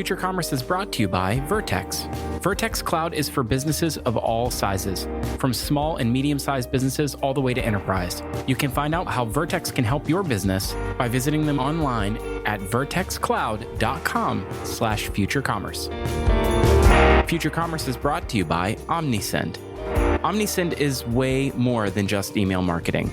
Future Commerce is brought to you by Vertex. Vertex Cloud is for businesses of all sizes, from small and medium-sized businesses all the way to enterprise. You can find out how Vertex can help your business by visiting them online at vertexcloud.com/futurecommerce. Future Commerce is brought to you by Omnisend. Omnisend is way more than just email marketing.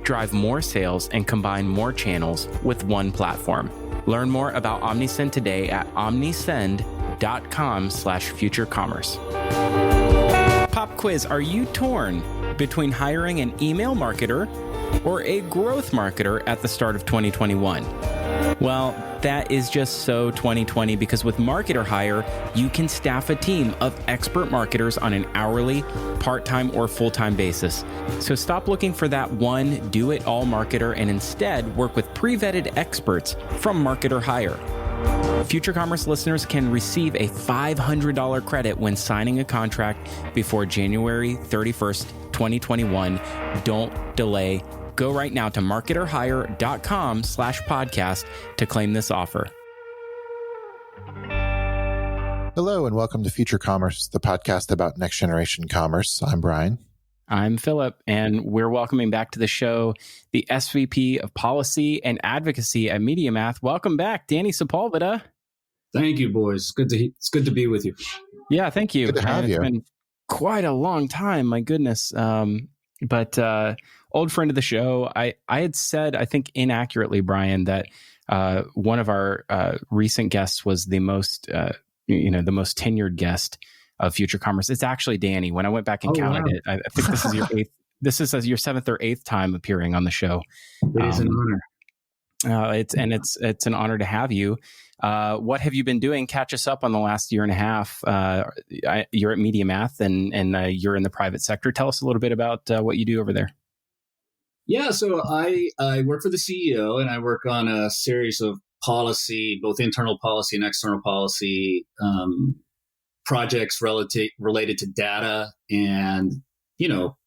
Drive more sales and combine more channels with one platform. Learn more about Omnisend today at omnisend.com/futurecommerce. Pop quiz, are you torn between hiring an email marketer or a growth marketer at the start of 2021? Well, that is just so 2020 because with Marketer Hire, you can staff a team of expert marketers on an hourly, part-time, or full-time basis. So stop looking for that one do-it-all marketer and instead work with pre-vetted experts from Marketer Hire. Future Commerce listeners can receive a $500 credit when signing a contract before January 31st, 2021. Don't delay. Go right now to marketerhire.com/podcast to claim this offer. Hello, and welcome to Future Commerce, the podcast about next generation commerce. I'm Brian. I'm Phillip, and we're welcoming back to the show the SVP of Policy and Advocacy at MediaMath. Welcome back, Danny Sepulveda. Thank you, boys. It's good to be with you. Yeah, thank you. Good to have you. It's been quite a long time, my goodness. But old friend of the show, I had said, I think inaccurately, Brian, that one of our recent guests was the most, the most tenured guest of Future Commerce. It's actually Danny. When I went back and counted it, I think this is your eighth. This is your seventh or eighth time appearing on the show. It is an honor. It's an honor to have you. What have you been doing? Catch us up on the last year and a half. You're at MediaMath and you're in the private sector. Tell us a little bit about what you do over there. Yeah, so I work for the CEO and I work on a series of policy, both internal policy and external policy projects related to data and,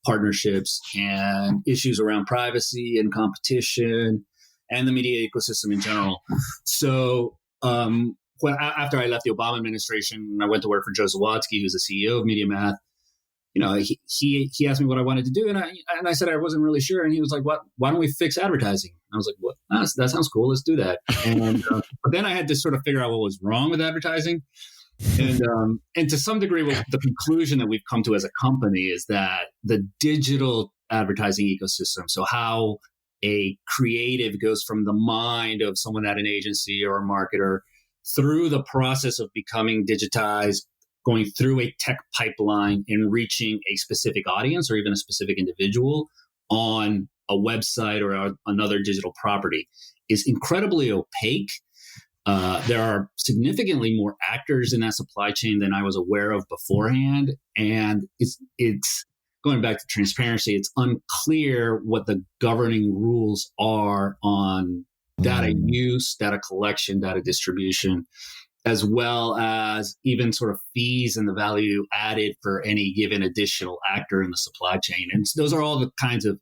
partnerships and issues around privacy and competition and the media ecosystem in general. So after I left the Obama administration, I went to work for Joe Zawadzki, who's the CEO of MediaMath. He asked me what I wanted to do, and I said I wasn't really sure. And he was like, why don't we fix advertising? And I was like, what? That sounds cool. Let's do that. And but then I had to sort of figure out what was wrong with advertising. And to some degree, the conclusion that we've come to as a company is that the digital advertising ecosystem, so how a creative goes from the mind of someone at an agency or a marketer through the process of becoming digitized, going through a tech pipeline and reaching a specific audience or even a specific individual on a website or another digital property is incredibly opaque. There are significantly more actors in that supply chain than I was aware of beforehand. And it's going back to transparency, it's unclear what the governing rules are on data use, data collection, data distribution, as well as even sort of fees and the value added for any given additional actor in the supply chain. And those are all the kinds of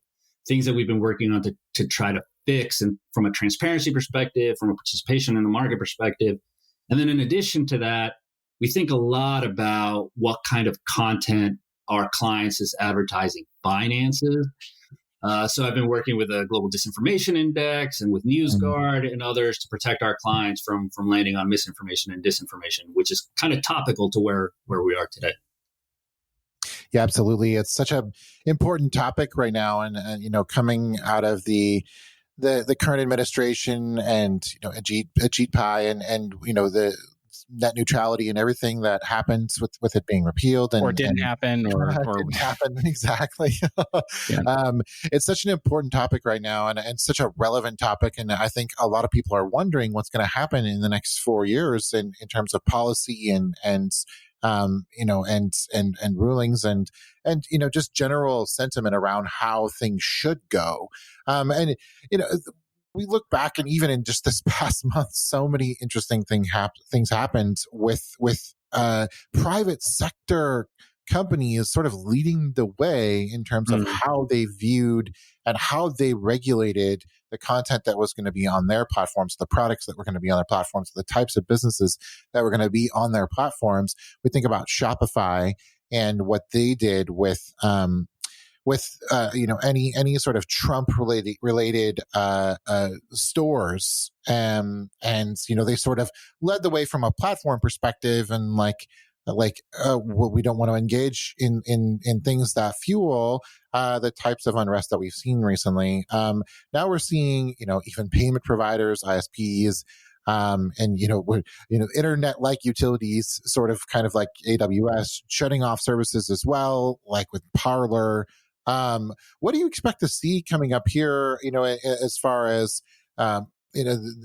things that we've been working on to try to fix, and from a transparency perspective, from a participation in the market perspective. And then in addition to that, we think a lot about what kind of content our clients' advertising finances. So I've been working with the Global Disinformation Index and with NewsGuard and others to protect our clients from landing on misinformation and disinformation, which is kind of topical to where we are today. Yeah, absolutely. It's such an important topic right now, and coming out of the current administration and Ajit Pai and the net neutrality and everything that happens with it being repealed or didn't happen or didn't happen exactly. Yeah. It's such an important topic right now and such a relevant topic, and I think a lot of people are wondering what's going to happen in the next 4 years in terms of policy and rulings and just general sentiment around how things should go. We look back, and even in just this past month, so many interesting things happened with private sector companies sort of leading the way in terms of how they viewed and how they regulated the content that was going to be on their platforms, the products that were going to be on their platforms, the types of businesses that were going to be on their platforms. We think about Shopify and what they did with any sort of Trump related stores, and they sort of led the way from a platform perspective, and we don't want to engage in things that fuel the types of unrest that we've seen recently. Now we're seeing even payment providers, ISPs. Internet-like utilities, sort of kind of like AWS, shutting off services as well, like with Parler. What do you expect to see coming up here, as far as,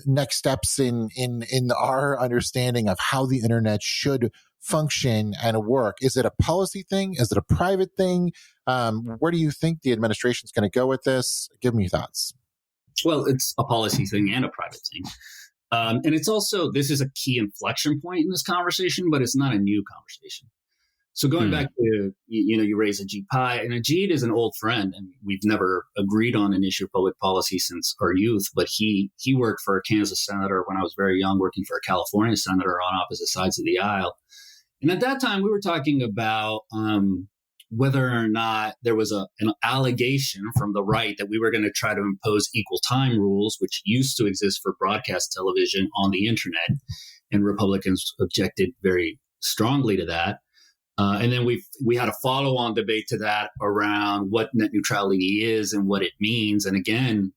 next steps in our understanding of how the internet should function and work? Is it a policy thing? Is it a private thing? Where do you think the administration is going to go with this? Give me your thoughts. Well, it's a policy thing and a private thing. And it's also, this is a key inflection point in this conversation, but it's not a new conversation. So going back to, you raise Ajit Pai, and Ajit is an old friend, and we've never agreed on an issue of public policy since our youth, but he worked for a Kansas senator when I was very young, working for a California senator on opposite sides of the aisle. And at that time, we were talking about whether or not there was an allegation from the right that we were going to try to impose equal time rules, which used to exist for broadcast television on the internet. And Republicans objected very strongly to that. And then we had a follow-on debate to that around what net neutrality is and what it means. And again,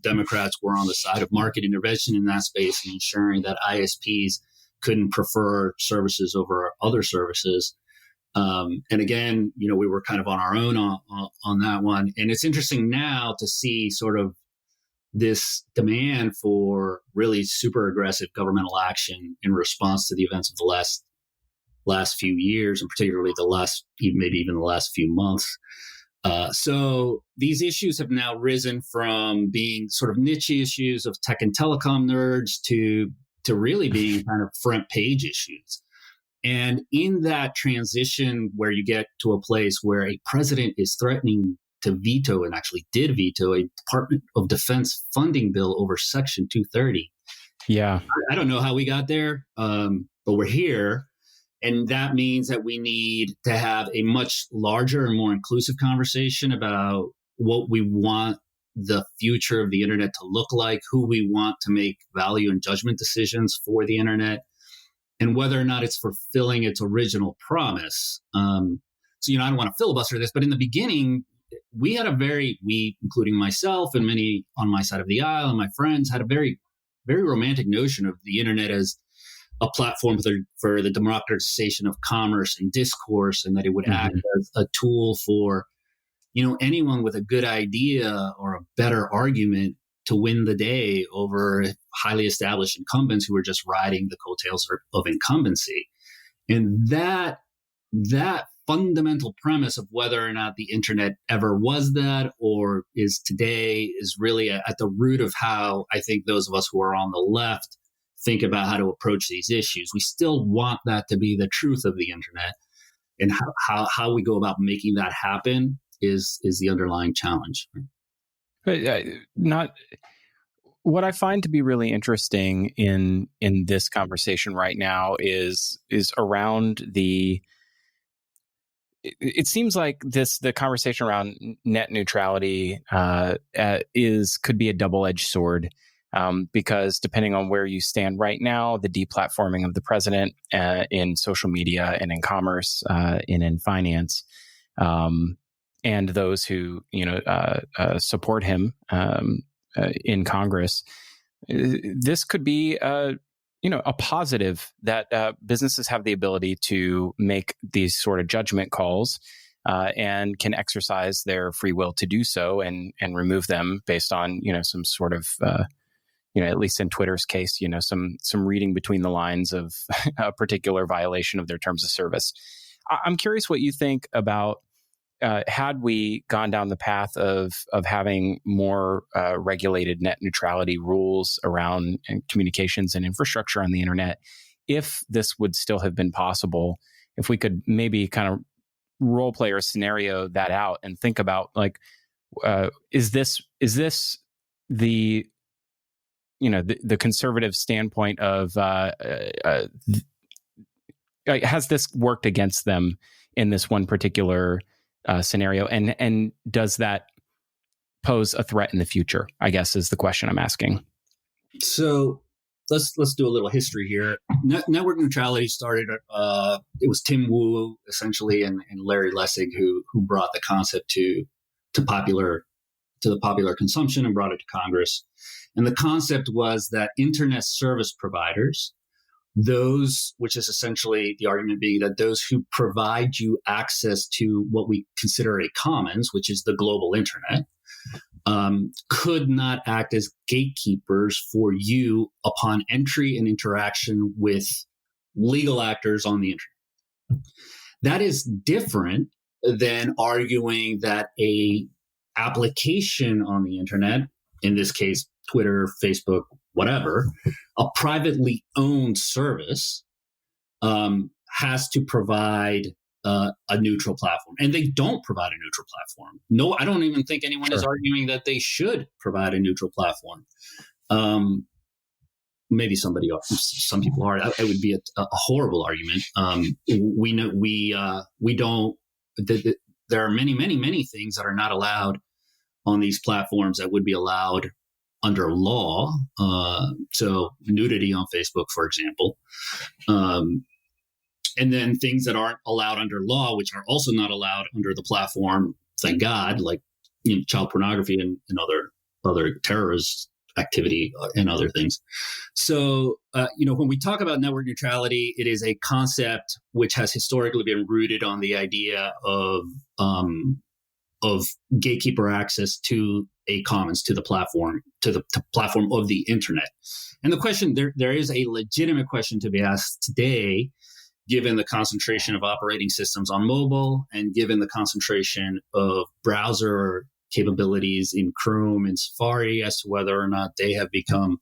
Democrats were on the side of market intervention in that space and ensuring that ISPs couldn't prefer services over other services. And again, we were kind of on our own on that one. And it's interesting now to see sort of this demand for really super aggressive governmental action in response to the events of the last few years, and particularly maybe even the last few months. So these issues have now risen from being sort of niche issues of tech and telecom nerds to really being kind of front page issues. And in that transition where you get to a place where a president is threatening to veto, and actually did veto, a Department of Defense funding bill over Section 230. Yeah. I don't know how we got there, but we're here. And that means that we need to have a much larger and more inclusive conversation about what we want the future of the internet to look like, who we want to make value and judgment decisions for the internet, and whether or not it's fulfilling its original promise. I don't want to filibuster this, but in the beginning, we had including myself and many on my side of the aisle and my friends, had a very, very romantic notion of the internet as a platform for the democratization of commerce and discourse, and that it would act as a tool for, anyone with a good idea or a better argument to win the day over highly established incumbents who were just riding the coattails of incumbency. And that fundamental premise of whether or not the internet ever was that or is today is really at the root of how I think those of us who are on the left think about how to approach these issues. We still want that to be the truth of the internet, and how we go about making that happen is the underlying challenge. But what I find to be really interesting in this conversation right now is around the. It seems like the conversation around net neutrality could be a double-edged sword. Because depending on where you stand right now, the deplatforming of the president in social media and in commerce and in finance, and those who support him in Congress, this could be a positive that businesses have the ability to make these sort of judgment calls and can exercise their free will to do so, and remove them based on some sort of at least in Twitter's case, some reading between the lines of a particular violation of their terms of service. I'm curious what you think about had we gone down the path of having more regulated net neutrality rules around communications and infrastructure on the internet, if this would still have been possible, if we could maybe kind of role play or scenario that out and think about is this the conservative standpoint of has this worked against them in this one particular scenario, and does that pose a threat in the future, I guess, is the question I'm asking. So let's do a little history here. Network neutrality started. It was Tim Wu essentially and Larry Lessig who brought the concept to the popular consumption and brought it to Congress. And the concept was that internet service providers, those, which is essentially the argument being that those who provide you access to what we consider a commons, which is the global internet, could not act as gatekeepers for you upon entry and interaction with legal actors on the internet. That is different than arguing that a application on the internet, in this case, Twitter, Facebook, whatever, a privately owned service has to provide a neutral platform. And they don't provide a neutral platform. No, I don't even think anyone is arguing that they should provide a neutral platform. Maybe some people are. It would be a horrible argument. We know we don't. There are many things that are not allowed on these platforms that would be allowed under law. So nudity on Facebook, for example. And then things that aren't allowed under law, which are also not allowed under the platform, thank God, like child pornography and other terrorist activity and other things. So, when we talk about network neutrality, it is a concept which has historically been rooted on the idea of gatekeeper access to a commons, to the platform, platform of the internet. And the question, there is a legitimate question to be asked today, given the concentration of operating systems on mobile and given the concentration of browser capabilities in Chrome and Safari, as to whether or not they have become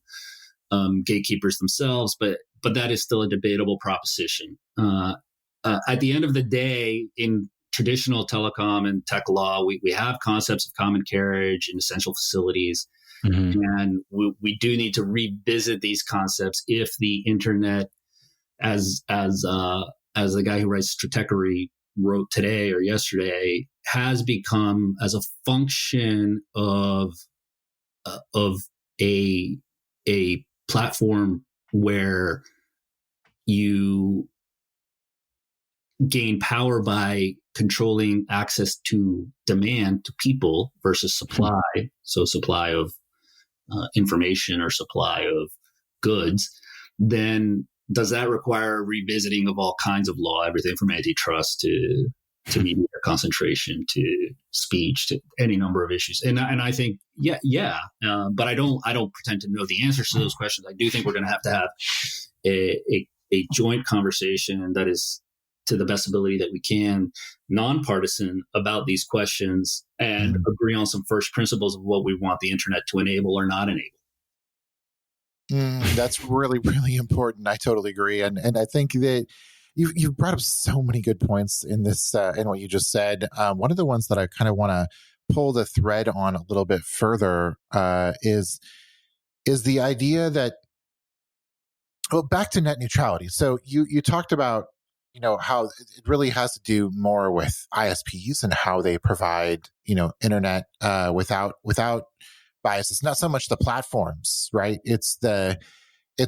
gatekeepers themselves. But that is still a debatable proposition. At the end of the day, in traditional telecom and tech law, we have concepts of common carriage and essential facilities. Mm-hmm. And we do need to revisit these concepts if the internet, as the guy who writes Stratechery wrote today or yesterday, has become, as a function of a platform where you gain power by controlling access to demand to people versus supply. So supply of information or supply of goods, then does that require revisiting of all kinds of law, everything from antitrust to media concentration to speech to any number of issues? And I think, but I don't pretend to know the answers to those questions. I do think we're going to have a joint conversation that is, to the best ability that we can, nonpartisan about these questions and agree on some first principles of what we want the internet to enable or not enable. That's really, really important. I totally agree. And I think that you brought up so many good points in this, in what you just said. One of the ones that I kind of want to pull the thread on a little bit further is the idea that, well, back to net neutrality. So you talked about, how it really has to do more with ISPs and how they provide, internet without bias. It's not so much the platforms, right? It's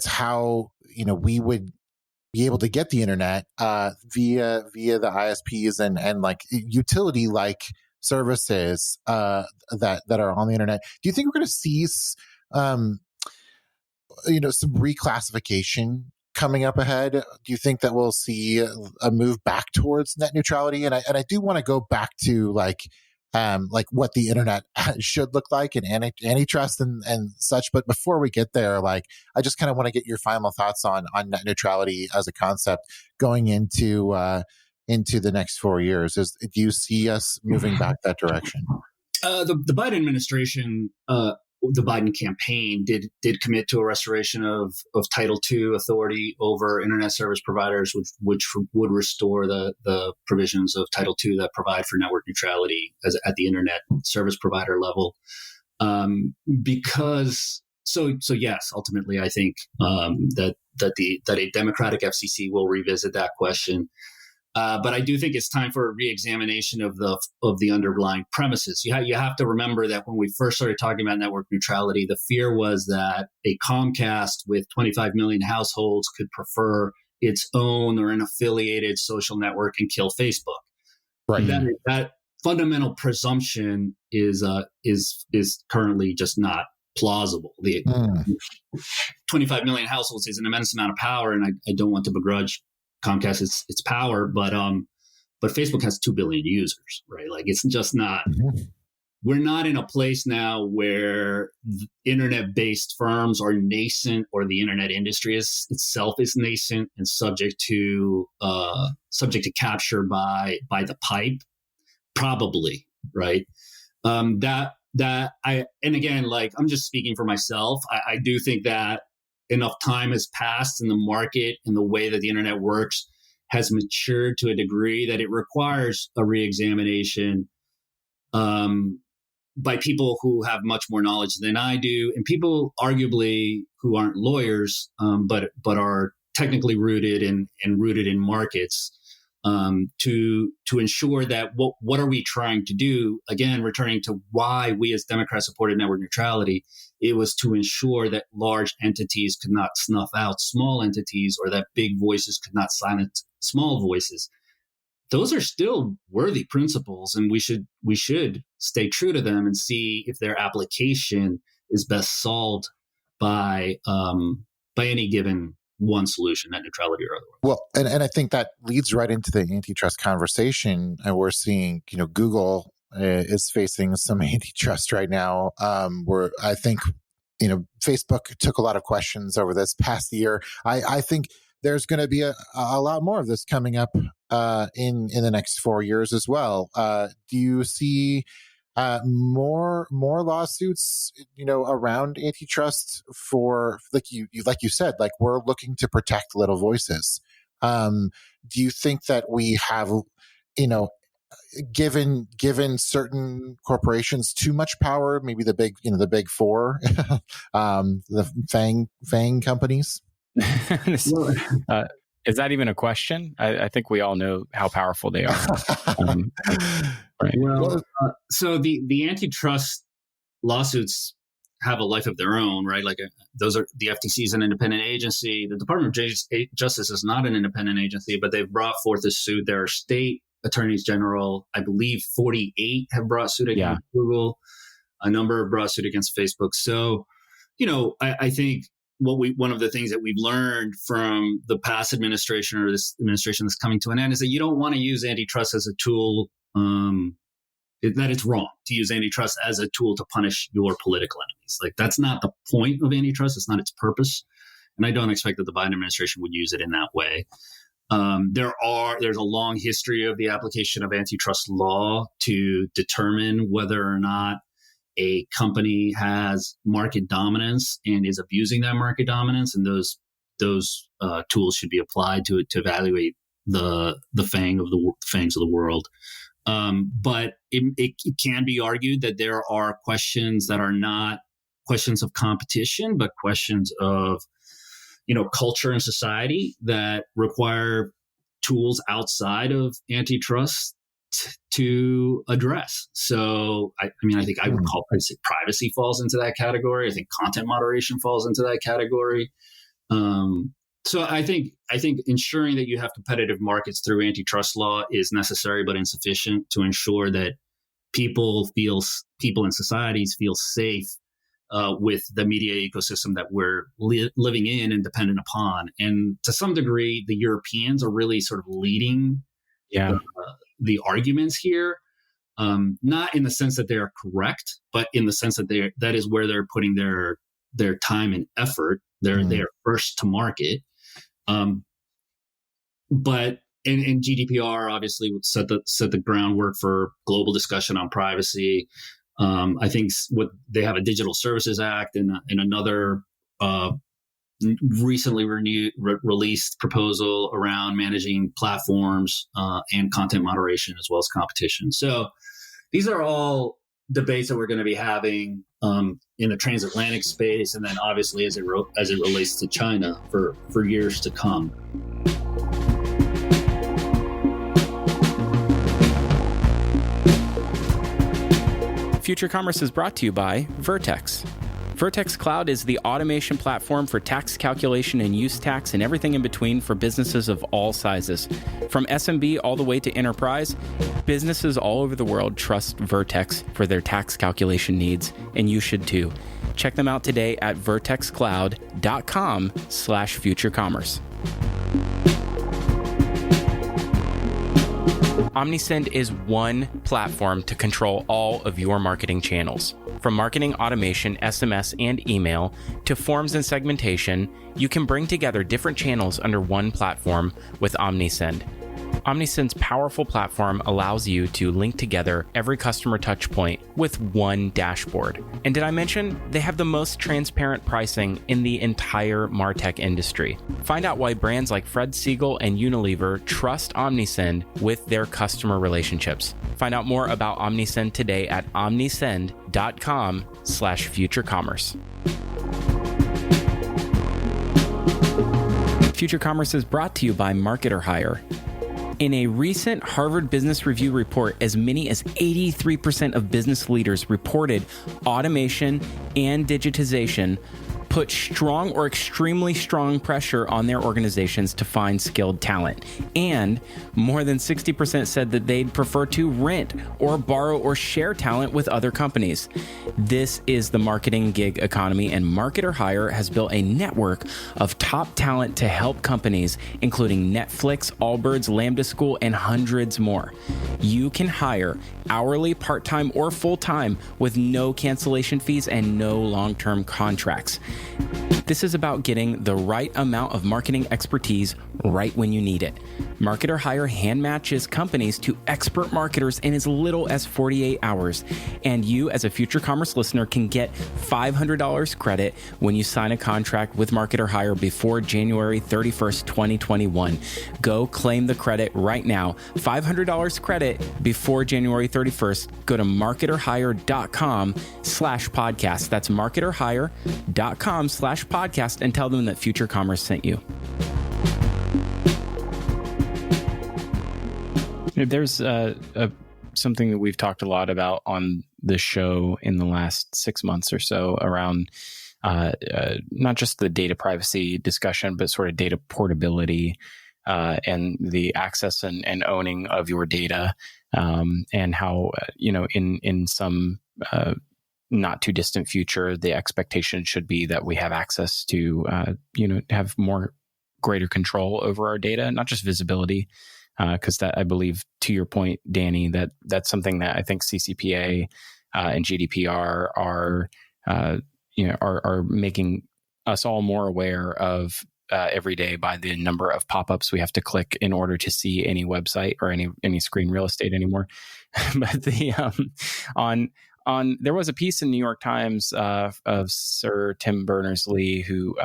how, we would be able to get the internet via the ISPs and like utility like services that are on the internet. Do you think we're going to see some reclassification coming up ahead? Do you think that we'll see a move back towards net neutrality? And I do want to go back to like what the internet should look like and antitrust and such. But before we get there, I just kind of want to get your final thoughts on net neutrality as a concept going into the next 4 years. Do you see us moving back that direction? The Biden administration, the Biden campaign did commit to a restoration of Title II authority over internet service providers, which would restore the provisions of Title II that provide for network neutrality at the internet service provider level. Because yes, ultimately, I think that a democratic FCC will revisit that question. But I do think it's time for a reexamination of the underlying premises. You have to remember that when we first started talking about network neutrality, the fear was that a Comcast with 25 million households could prefer its own or an affiliated social network and kill Facebook. Right. That fundamental presumption is currently just not plausible. The 25 million households is an immense amount of power, and I don't want to begrudge Comcast its power, but Facebook has 2 billion users, right? Like, it's just not. We're not in a place now where internet-based firms are nascent, or the internet industry itself is nascent and subject to capture by the pipe. Probably, right? And again, like, I'm just speaking for myself. I do think that enough time has passed in the market, and the way that the internet works has matured to a degree that it requires a reexamination by people who have much more knowledge than I do, and people arguably who aren't lawyers, but are technically rooted and rooted in markets, to ensure that what are we trying to do? Again, returning to why we as Democrats supported network neutrality, it was to ensure that large entities could not snuff out small entities, or that big voices could not silence small voices. Those are still worthy principles, and we should stay true to them and see if their application is best solved by any given one solution, net neutrality or otherwise. Well, and I think that leads right into the antitrust conversation. And we're seeing, Google is facing some antitrust right now, where I think, Facebook took a lot of questions over this past year. I think there's going to be a lot more of this coming up in the next 4 years as well. Do you see more lawsuits, around antitrust for, like you said, like, we're looking to protect little voices. Do you think that we have, given certain corporations too much power, maybe the big four, the FANG companies? Is that even a question? I think we all know how powerful they are. Right. Well, so the antitrust lawsuits have a life of their own, right? Like, those are, the FTC is an independent agency. The Department of Justice is not an independent agency, but they've brought forth a suit. There are state attorneys general, I believe 48 have brought suit against Google. A number have brought suit against Facebook. So, I think one of the things that we've learned from the past administration, or this administration that's coming to an end, is that you don't want to use antitrust as a tool. That it's wrong to use antitrust as a tool to punish your political enemies. Like, that's not the point of antitrust. It's not its purpose. And I don't expect that the Biden administration would use it in that way. There's a long history of the application of antitrust law to determine whether or not a company has market dominance and is abusing that market dominance. And those tools should be applied to evaluate the fangs of the world. But it can be argued that there are questions that are not questions of competition, but questions of, culture and society that require tools outside of antitrust to address. So, I think I would say privacy falls into that category. I think content moderation falls into that category. So I think ensuring that you have competitive markets through antitrust law is necessary but insufficient to ensure that people and societies feel safe with the media ecosystem that we're living in and dependent upon. And to some degree, the Europeans are really sort of leading the arguments here, not in the sense that they are correct, but in the sense that that is where they're putting their time and effort. They're first to market. But GDPR obviously would set the groundwork for global discussion on privacy. I think they have a Digital Services Act and another recently released proposal around managing platforms and content moderation as well as competition. So these are all debates that we're going to be having in the transatlantic space, and then obviously as it relates to China for years to come. Future Commerce is brought to you by Vertex. Vertex Cloud is the automation platform for tax calculation and use tax and everything in between for businesses of all sizes. From SMB all the way to enterprise, businesses all over the world trust Vertex for their tax calculation needs, and you should too. Check them out today at vertexcloud.com/futurecommerce. OmniSend is one platform to control all of your marketing channels. From marketing automation, SMS, and email to forms and segmentation, you can bring together different channels under one platform with OmniSend. OmniSend's powerful platform allows you to link together every customer touchpoint with one dashboard. And did I mention they have the most transparent pricing in the entire MarTech industry? Find out why brands like Fred Siegel and Unilever trust OmniSend with their customer relationships. Find out more about OmniSend today at omnisend.com/futurecommerce. Future Commerce is brought to you by Marketer Hire. In a recent Harvard Business Review report, as many as 83% of business leaders reported automation and digitization put strong or extremely strong pressure on their organizations to find skilled talent. And more than 60% said that they'd prefer to rent or borrow or share talent with other companies. This is the marketing gig economy, and Marketer Hire has built a network of top talent to help companies, including Netflix, Allbirds, Lambda School, and hundreds more. You can hire hourly, part-time, or full-time with no cancellation fees and no long-term contracts. This is about getting the right amount of marketing expertise right when you need it. Marketer Hire hand matches companies to expert marketers in as little as 48 hours. And you, as a Future Commerce listener, can get $500 credit when you sign a contract with Marketer Hire before January 31st, 2021. Go claim the credit right now. $500 credit before January 31st. Go to marketerhire.com/podcast. That's marketerhire.com/podcast and tell them that Future Commerce sent you. There's something that we've talked a lot about on the show in the last 6 months or so around not just the data privacy discussion, but sort of data portability and the access and owning of your data, and how, in some not too distant future, the expectation should be that we have access to, have greater control over our data, not just visibility. Because that, I believe, to your point, Danny, that's something that I think CCPA and GDPR are making us all more aware of every day by the number of pop-ups we have to click in order to see any website or any screen real estate anymore. But there was a piece in New York Times of Sir Tim Berners-Lee, who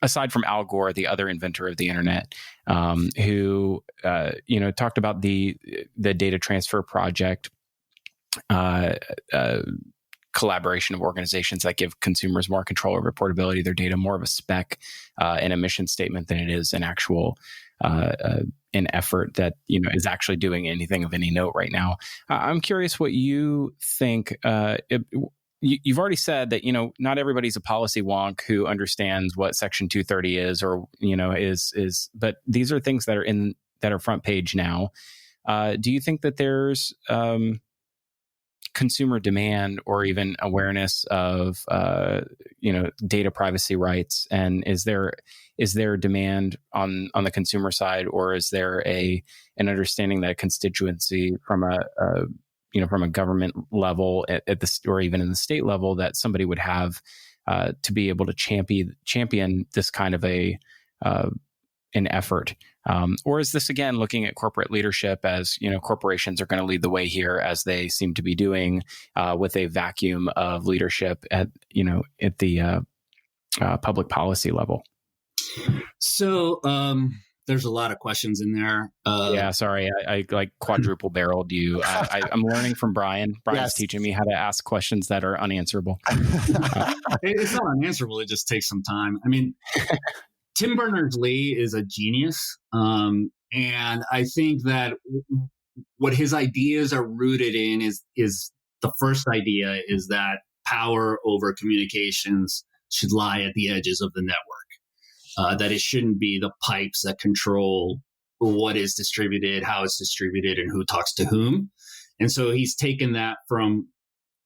aside from Al Gore, the other inventor of the internet, who talked about the data transfer project, collaboration of organizations that give consumers more control over portability of their data, more of a spec and a mission statement than it is an actual an effort that is actually doing anything of any note right now. I'm curious what you think. You've already said that not everybody's a policy wonk who understands what Section 230 is, or is. But these are things that are front page now. Do you think that there's consumer demand or even awareness of data privacy rights? And is there demand on the consumer side, or is there an understanding that a constituency from a government level at the, or even in the state level, that somebody would have to be able to champion this kind of an effort? Or is this, again, looking at corporate leadership as, corporations are going to lead the way here, as they seem to be doing, with a vacuum of leadership at the public policy level? So there's a lot of questions in there. Yeah, sorry, I like quadruple barreled you. I'm learning from Brian. Brian's teaching me how to ask questions that are unanswerable. It's not unanswerable. It just takes some time. I mean, Tim Berners-Lee is a genius. And I think that what his ideas are rooted in is the first idea is that power over communications should lie at the edges of the network. That it shouldn't be the pipes that control what is distributed, how it's distributed, and who talks to whom. And so he's taken that from,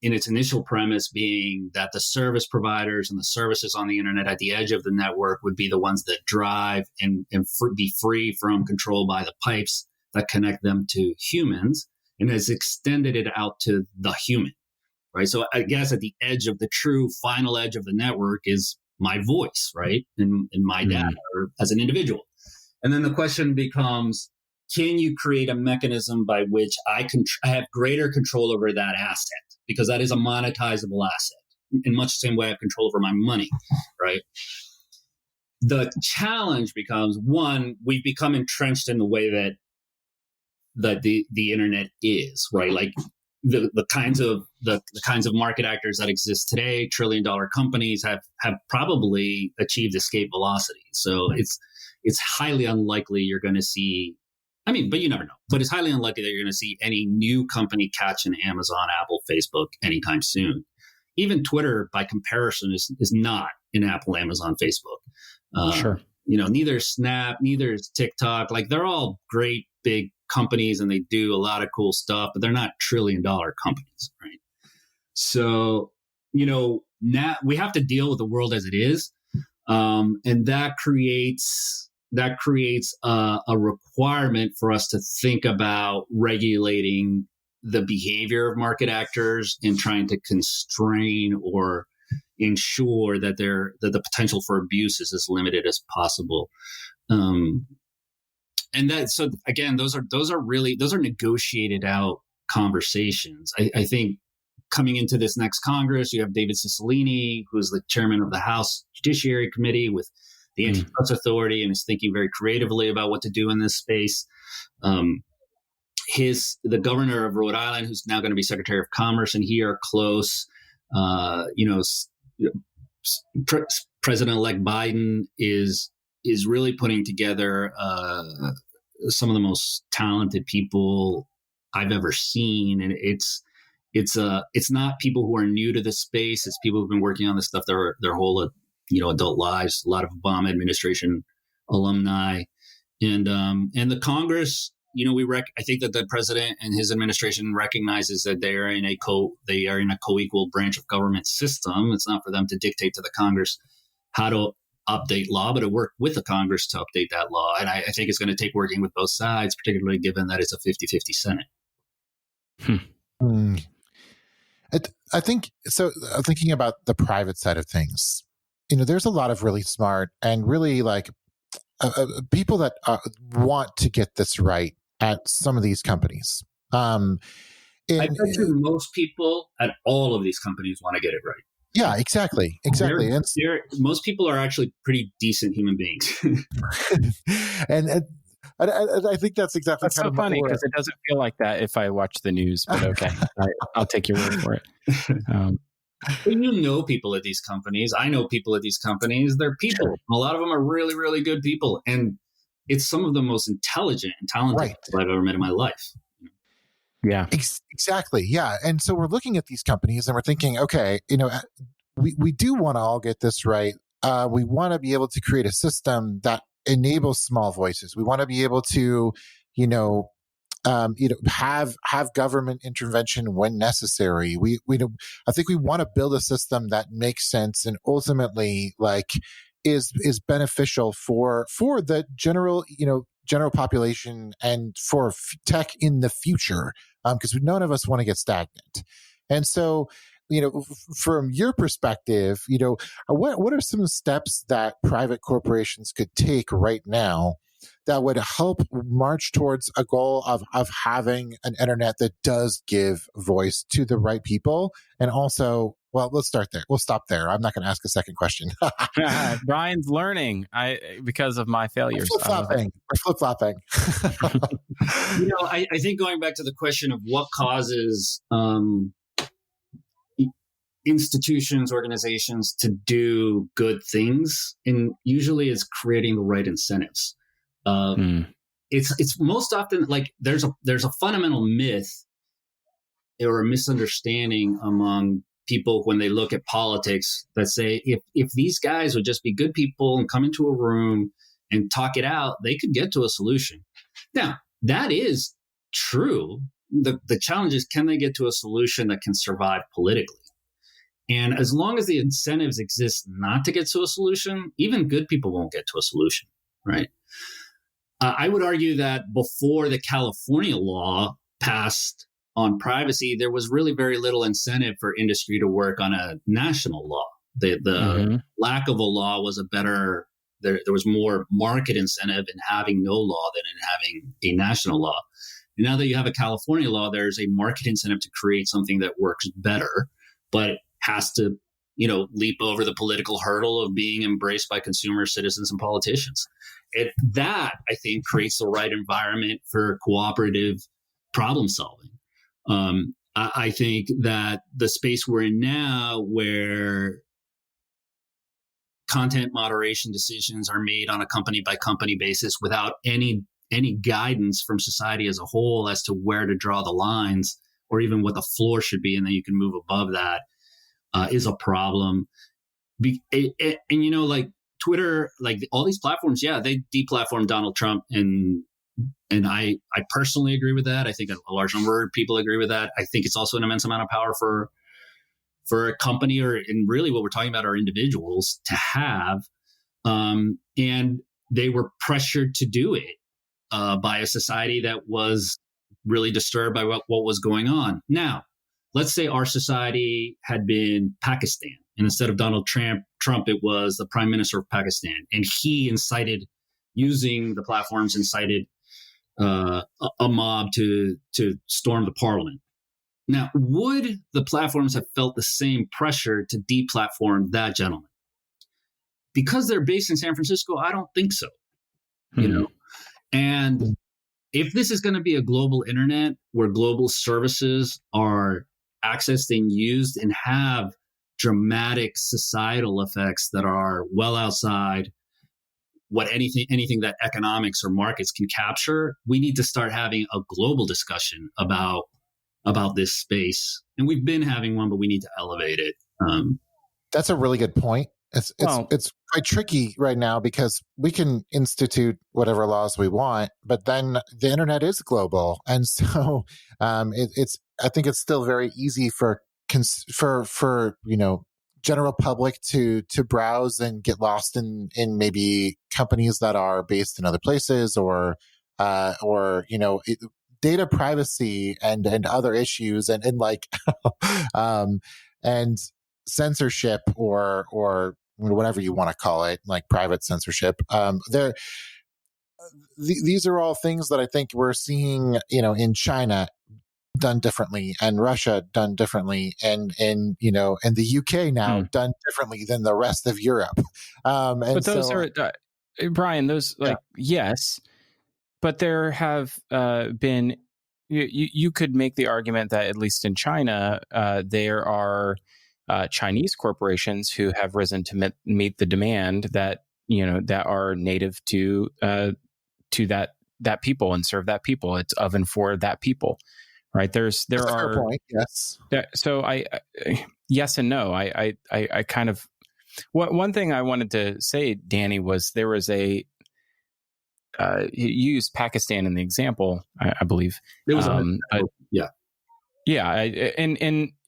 in its initial premise being that the service providers and the services on the internet at the edge of the network would be the ones that drive and be free from control by the pipes that connect them to humans, and has extended it out to the human, right? So I guess at the edge of the true final edge of the network is my voice, right? And my data or as an individual. And then the question becomes, can you create a mechanism by which I have greater control over that asset? Because that is a monetizable asset in much the same way I have control over my money, right? The challenge becomes, one, we've become entrenched in the way that the internet is, right? Like the kinds of market actors that exist today, $1 trillion companies have probably achieved escape velocity. So it's highly unlikely you're going to see, I mean, but you never know. But it's highly unlikely that you're going to see any new company catching Amazon, Apple, Facebook anytime soon. Even Twitter, by comparison, is not in Apple, Amazon, Facebook. Sure. Neither is Snap, neither is TikTok. Like, they're all great big companies and they do a lot of cool stuff, but they're not $1 trillion companies, right? So, now we have to deal with the world as it is. And that creates a requirement for us to think about regulating the behavior of market actors and trying to constrain or ensure that the potential for abuse is as limited as possible. And so again, those are negotiated out conversations. I think coming into this next Congress, you have David Cicilline, who's the chairman of the House Judiciary Committee with the Antitrust Authority, and is thinking very creatively about what to do in this space. The governor of Rhode Island, who's now going to be Secretary of Commerce, and he are close. President-elect Biden is really putting together some of the most talented people I've ever seen, and it's not people who are new to the space. It's people who've been working on this stuff their whole adult lives. A lot of Obama administration alumni, and the Congress. I think that the president and his administration recognizes that they are in a co-equal branch of government system. It's not for them to dictate to the Congress how to update law, but to work with the Congress to update that law. And I think it's going to take working with both sides, particularly given that it's a 50-50 Senate. I think so. Thinking about the private side of things, there's a lot of really smart and really people that want to get this right at some of these companies. I bet you most people at all of these companies want to get it right. Yeah, exactly. Most people are actually pretty decent human beings. and I think that's exactly that's so funny because it doesn't feel like that if I watch the news, but okay, I'll take your word for it. But people at these companies. I know people at these companies. They're people. Sure. A lot of them are really, really good people. And it's some of the most intelligent and talented people I've ever met in my life. Yeah, exactly. Yeah. And so we're looking at these companies and we're thinking, okay, we do want to all get this right. We want to be able to create a system that enables small voices. We want to be able to, have government intervention when necessary. I think we want to build a system that makes sense and ultimately is beneficial for the general population and for tech in the future, because none of us want to get stagnant. And so, from your perspective, what are some steps that private corporations could take right now that would help march towards a goal of having an internet that does give voice to the right people and also Well, let's start there. We'll stop there. I'm not going to ask a second question. Brian's learning because of my failures. We're flip-flopping. I think going back to the question of what causes institutions, organizations to do good things, and usually it's creating the right incentives. It's most often like there's a fundamental myth or a misunderstanding among people when they look at politics that say if these guys would just be good people and come into a room and talk it out, they could get to a solution. Now, that is true. The challenge is, can they get to a solution that can survive politically? And as long as the incentives exist not to get to a solution, even good people won't get to a solution, right? I would argue that before the California law passed on privacy, there was really very little incentive for industry to work on a national law. The lack of a law was there was more market incentive in having no law than in having a national law. And now that you have a California law, there's a market incentive to create something that works better, but has to, leap over the political hurdle of being embraced by consumers, citizens, and politicians. That, I think, creates the right environment for cooperative problem solving. I think that the space we're in now, where content moderation decisions are made on a company by company basis without any guidance from society as a whole as to where to draw the lines or even what the floor should be, and then you can move above that, is a problem. Like Twitter, like all these platforms, they deplatformed Donald Trump, and I personally agree with that. I think a large number of people agree with that. I think it's also an immense amount of power for a company, and really what we're talking about are individuals to have. And they were pressured to do it by a society that was really disturbed by what was going on. Now, let's say our society had been Pakistan, and instead of Donald Trump, it was the Prime Minister of Pakistan, and he using the platforms, incited a mob to storm the parliament. Now, would the platforms have felt the same pressure to deplatform that gentleman? Because they're based in San Francisco, I don't think so. And if this is going to be a global internet where global services are accessed and used and have dramatic societal effects that are well outside what anything that economics or markets can capture, we need to start having a global discussion about this space. And we've been having one, but we need to elevate it. That's a really good point. It's quite tricky right now because we can institute whatever laws we want, but then the internet is global, and so I think it's still very easy for general public to browse and get lost in maybe companies that are based in other places or data privacy and other issues and like and censorship or whatever you want to call it, like private censorship. These are all things that I think we're seeing, in China done differently, and Russia done differently, and the UK now done differently than the rest of Europe. But those are Brian. Those yes, but there have been. You could make the argument that at least in China, there are Chinese corporations who have risen to meet the demand that that are native to that people and serve that people. It's of and for that people, right? There are a fair point, yes. So I yes and no. I kind of one thing I wanted to say, Danny, was there was a you used Pakistan in the example, I believe. It was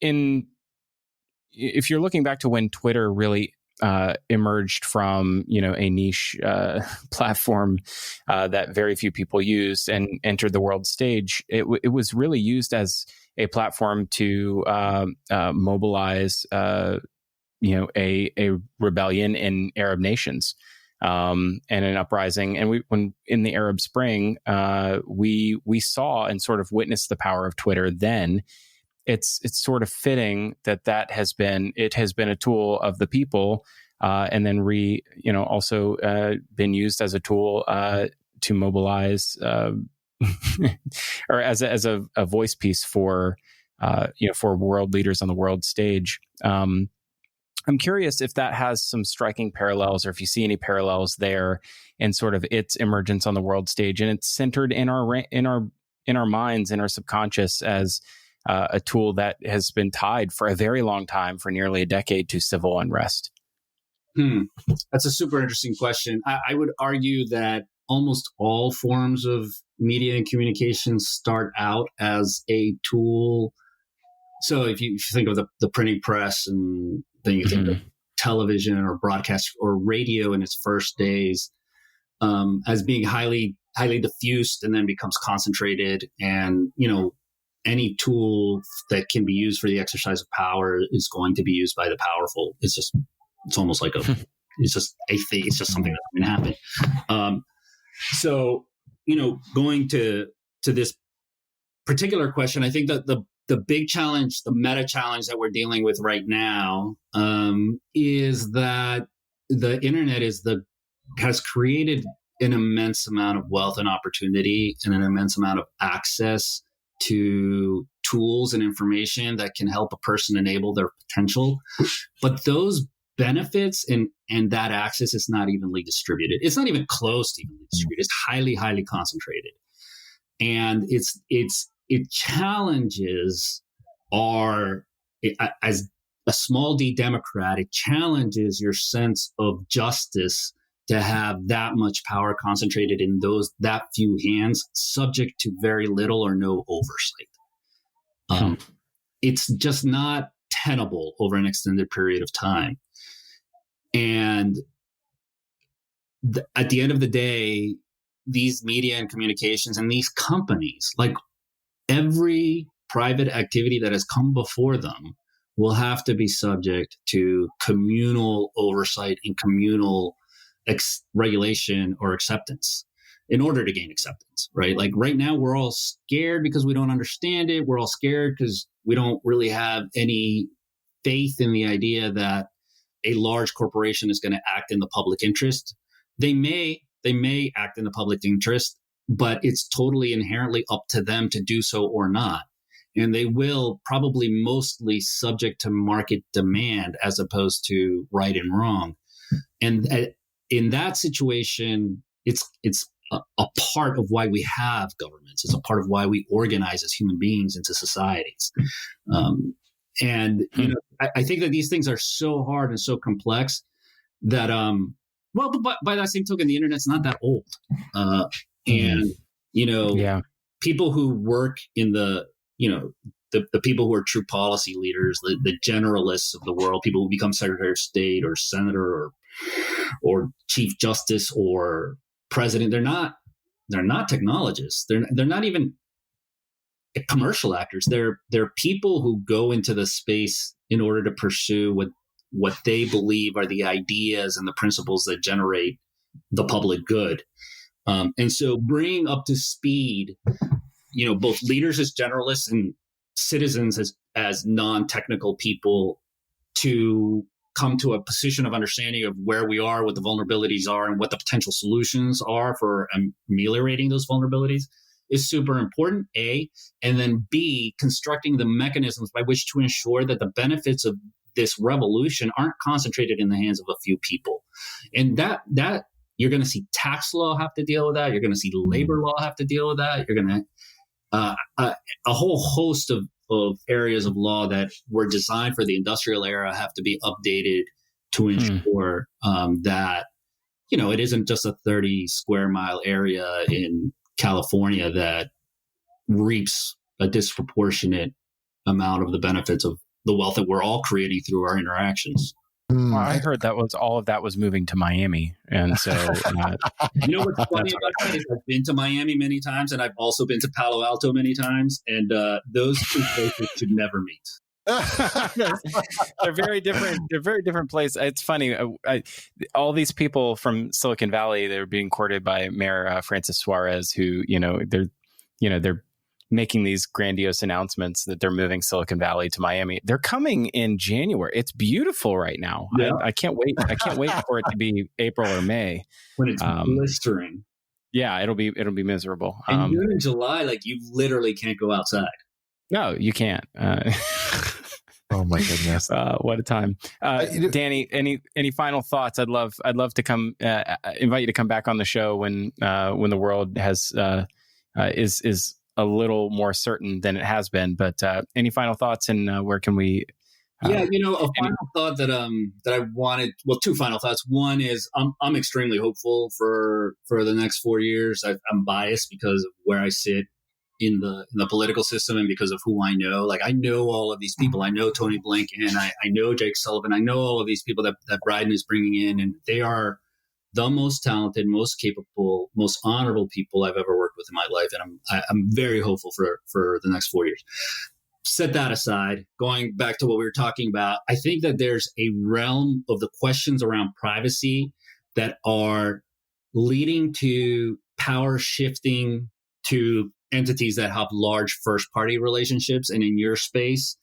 in if you're looking back to when Twitter really emerged from a niche platform that very few people used and entered the world stage, it was really used as a platform to mobilize a rebellion in Arab nations and an uprising. And when in the Arab Spring, we saw and sort of witnessed the power of Twitter then. it's sort of fitting that has been a tool of the people, and then also been used as a tool to mobilize or as a voice piece for world leaders on the world stage. I'm curious if that has some striking parallels, or if you see any parallels there in sort of its emergence on the world stage, and it's centered in our minds, in our subconscious, as a tool that has been tied for a very long time, for nearly a decade, to civil unrest. That's a super interesting question. I would argue that almost all forms of media and communication start out as a tool. So if you think of the printing press, and then you think of television or broadcast or radio in its first days, as being highly diffused, and then becomes concentrated, and any tool that can be used for the exercise of power is going to be used by the powerful. It's almost like it's just something that's going to happen. So going to this particular question, I think that the big challenge, the meta challenge that we're dealing with right now, is that the internet has created an immense amount of wealth and opportunity, and an immense amount of access to tools and information that can help a person enable their potential. But those benefits and that access is not evenly distributed. It's not even close to evenly distributed. It's highly, highly concentrated. And it challenges as a small d Democrat, it challenges your sense of justice to have that much power concentrated in that few hands, subject to very little or no oversight. It's just not tenable over an extended period of time. And at the end of the day, these media and communications and these companies, like every private activity that has come before them, will have to be subject to communal oversight and communal regulation or acceptance in order to gain acceptance, right? Like right now, we're all scared because we don't understand it. We're all scared because we don't really have any faith in the idea that a large corporation is going to act in the public interest. They may act in the public interest, but it's totally inherently up to them to do so or not. And they will probably mostly subject to market demand as opposed to right and wrong. And in that situation, it's a part of why we have governments. It's a part of why we organize as human beings into societies. I think that these things are so hard and so complex that, but by that same token, the internet's not that old. People who work in the people who are true policy leaders, the generalists of the world, people who become Secretary of State or Senator or Chief Justice or President, they're not technologists. They're not even commercial actors. They're people who go into the space in order to pursue what they believe are the ideas and the principles that generate the public good. And so bringing up to speed, both leaders as generalists and citizens as non-technical people to come to a position of understanding of where we are, what the vulnerabilities are, and what the potential solutions are for ameliorating those vulnerabilities is super important, A. And then B, constructing the mechanisms by which to ensure that the benefits of this revolution aren't concentrated in the hands of a few people. And that you're going to see tax law have to deal with that. You're going to see labor law have to deal with that. You're going to a whole host of areas of law that were designed for the industrial era have to be updated to ensure that it isn't just a 30 square mile area in California that reaps a disproportionate amount of the benefits of the wealth that we're all creating through our interactions. Well, I heard that all of that was moving to Miami, and so what's funny about that is I've been to Miami many times, and I've also been to Palo Alto many times, and those two places should never meet. They're very different. They're very different places. It's funny. All these people from Silicon Valley, they're being courted by Mayor Francis Suarez, who they're making these grandiose announcements that they're moving Silicon Valley to Miami. They're coming in January. It's beautiful right now. Yeah. I can't wait. I can't wait for it to be April or May when it's blistering. Yeah, it'll be miserable. And June and July, like you literally can't go outside. No, you can't. Oh my goodness! What a time, Danny. Any final thoughts? I'd love to come invite you to come back on the show when the world has is a little more certain than it has been. But any final thoughts, and where can we? Yeah, a final thought that I wanted. Well, two final thoughts. One is I'm extremely hopeful for the next 4 years. I'm biased because of where I sit in the political system and because of who I know. Like I know all of these people. I know Tony Blinken. I know Jake Sullivan. I know all of these people that Biden is bringing in, and they are the most talented, most capable, most honorable people I've ever worked with in my life. And I'm very hopeful for the next 4 years. Set that aside, going back to what we were talking about, I think that there's a realm of the questions around privacy that are leading to power shifting to entities that have large first-party relationships. And in your space,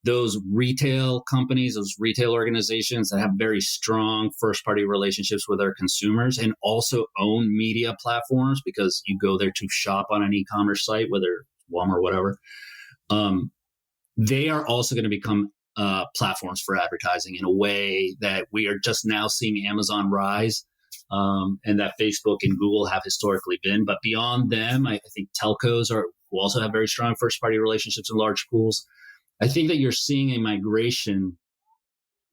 those retail companies, those retail organizations that have very strong first-party relationships with their consumers and also own media platforms because you go there to shop on an e-commerce site, whether Walmart or whatever, they are also going to become platforms for advertising in a way that we are just now seeing Amazon rise and that Facebook and Google have historically been. But beyond them, I think telcos who also have very strong first-party relationships in large pools. I think that you're seeing a migration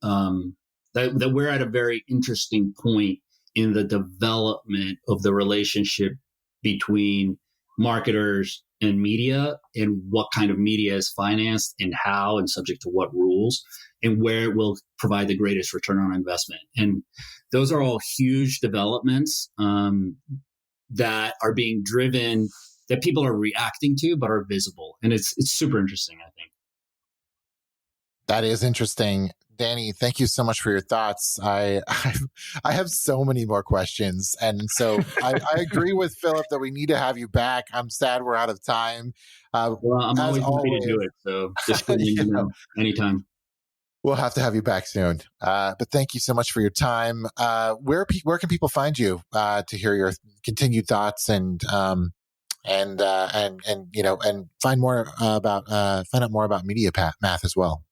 that we're at a very interesting point in the development of the relationship between marketers and media and what kind of media is financed and how and subject to what rules and where it will provide the greatest return on investment. And those are all huge developments that are being driven, that people are reacting to, but are visible. And it's super interesting, I think. That is interesting. Danny, thank you so much for your thoughts. I have so many more questions. And so I agree with Phillip that we need to have you back. I'm sad we're out of time. Well, I'm always happy to do it. So just anytime. We'll have to have you back soon. But thank you so much for your time. Where can people find you to hear your continued thoughts and find out more about MediaMath as well?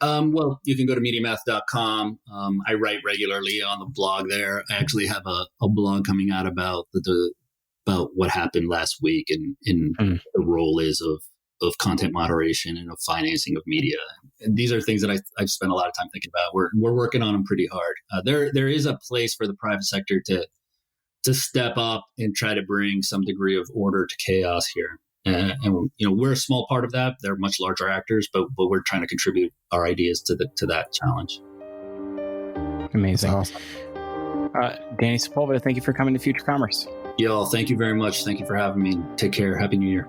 Well, you can go to MediaMath.com. I write regularly on the blog there. I actually have a blog coming out about about what happened last week and the role is of content moderation and of financing of media. And these are things that I've spent a lot of time thinking about. We're working on them pretty hard. There is a place for the private sector to step up and try to bring some degree of order to chaos here. And we're a small part of that. They're much larger actors, but we're trying to contribute our ideas to that challenge. Amazing. That's awesome. Danny Sepulveda, thank you for coming to Future Commerce. Y'all, thank you very much. Thank you for having me. Take care. Happy New Year.